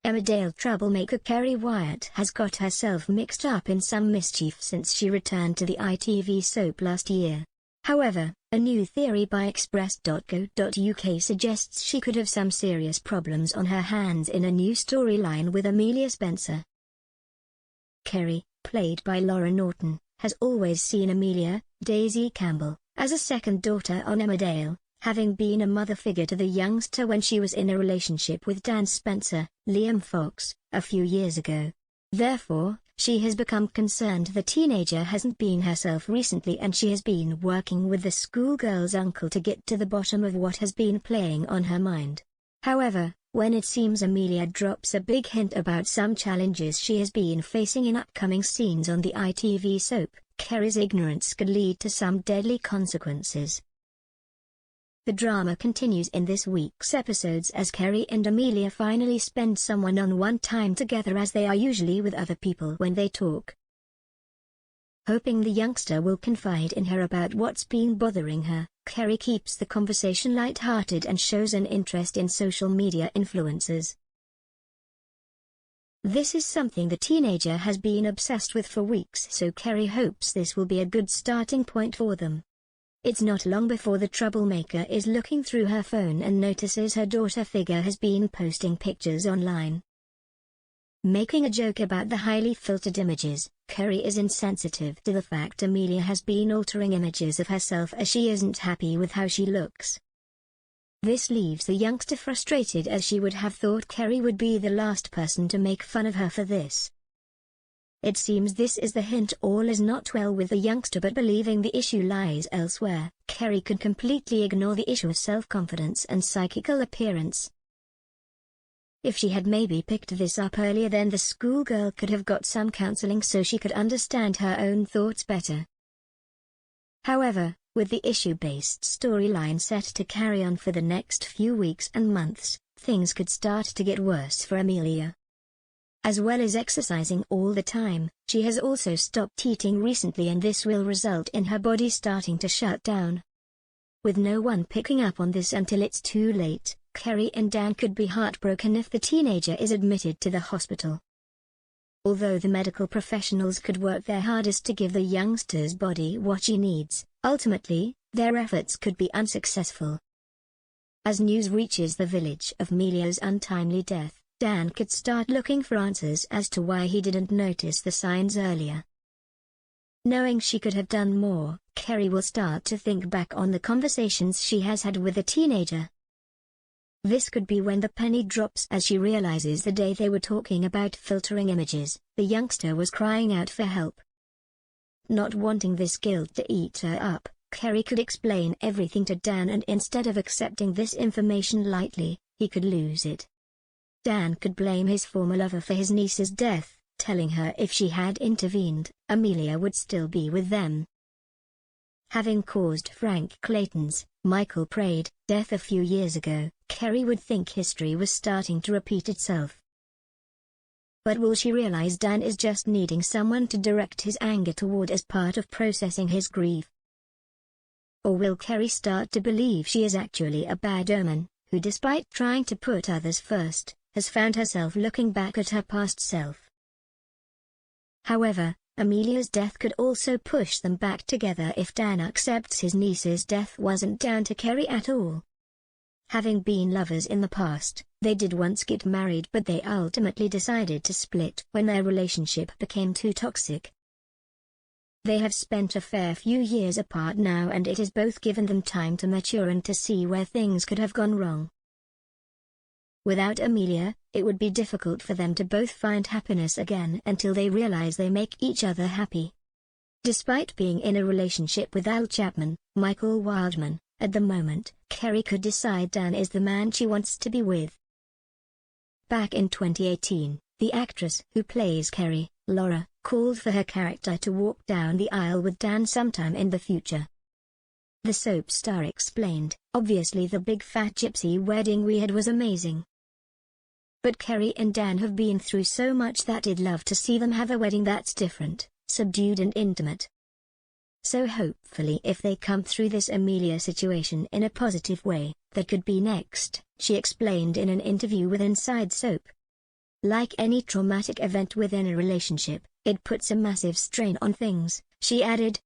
Emmerdale troublemaker Kerry Wyatt has got herself mixed up in some mischief since she returned to the ITV soap last year. However, a new theory by express.co.uk suggests she could have some serious problems on her hands in a new storyline with Amelia Spencer. Kerry, played by Laura Norton, has always seen Amelia, Daisy Campbell, as a second daughter on Emmerdale, having been a mother figure to the youngster when she was in a relationship with Dan Spencer, Liam Fox, a few years ago. Therefore, she has become concerned the teenager hasn't been herself recently, and she has been working with the schoolgirl's uncle to get to the bottom of what has been playing on her mind. However, when it seems Amelia drops a big hint about some challenges she has been facing in upcoming scenes on the ITV soap, Kerry's ignorance could lead to some deadly consequences. The drama continues in this week's episodes as Kerry and Amelia finally spend some one-on-one time together, as they are usually with other people when they talk. Hoping the youngster will confide in her about what's been bothering her, Kerry keeps the conversation light-hearted and shows an interest in social media influencers. This is something the teenager has been obsessed with for weeks, so Kerry hopes this will be a good starting point for them. It's not long before the troublemaker is looking through her phone and notices her daughter figure has been posting pictures online. Making a joke about the highly filtered images, Kerry is insensitive to the fact Amelia has been altering images of herself as she isn't happy with how she looks. This leaves the youngster frustrated, as she would have thought Kerry would be the last person to make fun of her for this. It seems this is the hint all is not well with the youngster, but believing the issue lies elsewhere, Kerry could completely ignore the issue of self-confidence and psychical appearance. If she had maybe picked this up earlier, then the schoolgirl could have got some counseling so she could understand her own thoughts better. However, with the issue-based storyline set to carry on for the next few weeks and months, things could start to get worse for Amelia. As well as exercising all the time, she has also stopped eating recently, and this will result in her body starting to shut down. With no one picking up on this until it's too late, Kerry and Dan could be heartbroken if the teenager is admitted to the hospital. Although the medical professionals could work their hardest to give the youngster's body what she needs, ultimately, their efforts could be unsuccessful. As news reaches the village of Amelia's untimely death, Dan could start looking for answers as to why he didn't notice the signs earlier. Knowing she could have done more, Kerry will start to think back on the conversations she has had with the teenager. This could be when the penny drops, as she realizes the day they were talking about filtering images, the youngster was crying out for help. Not wanting this guilt to eat her up, Kerry could explain everything to Dan, and instead of accepting this information lightly, he could lose it. Dan could blame his former lover for his niece's death, telling her if she had intervened, Amelia would still be with them. Having caused Frank Clayton's, Michael Prade, death a few years ago, Kerry would think history was starting to repeat itself. But will she realize Dan is just needing someone to direct his anger toward as part of processing his grief? Or will Kerry start to believe she is actually a bad omen, who, despite trying to put others first, has found herself looking back at her past self? However, Amelia's death could also push them back together if Dan accepts his niece's death wasn't down to Kerry at all. Having been lovers in the past, they did once get married, but they ultimately decided to split when their relationship became too toxic. They have spent a fair few years apart now, and it has both given them time to mature and to see where things could have gone wrong. Without Amelia, it would be difficult for them to both find happiness again until they realize they make each other happy. Despite being in a relationship with Al Chapman, Michael Wildman, at the moment, Kerry could decide Dan is the man she wants to be with. Back in 2018, the actress who plays Kerry, Laura, called for her character to walk down the aisle with Dan sometime in the future. The soap star explained, "Obviously the big fat gypsy wedding we had was amazing. But Kerry and Dan have been through so much that I'd love to see them have a wedding that's different, subdued and intimate. So hopefully if they come through this Amelia situation in a positive way, that could be next," she explained in an interview with Inside Soap. Like any traumatic event within a relationship, it puts a massive strain on things, she added,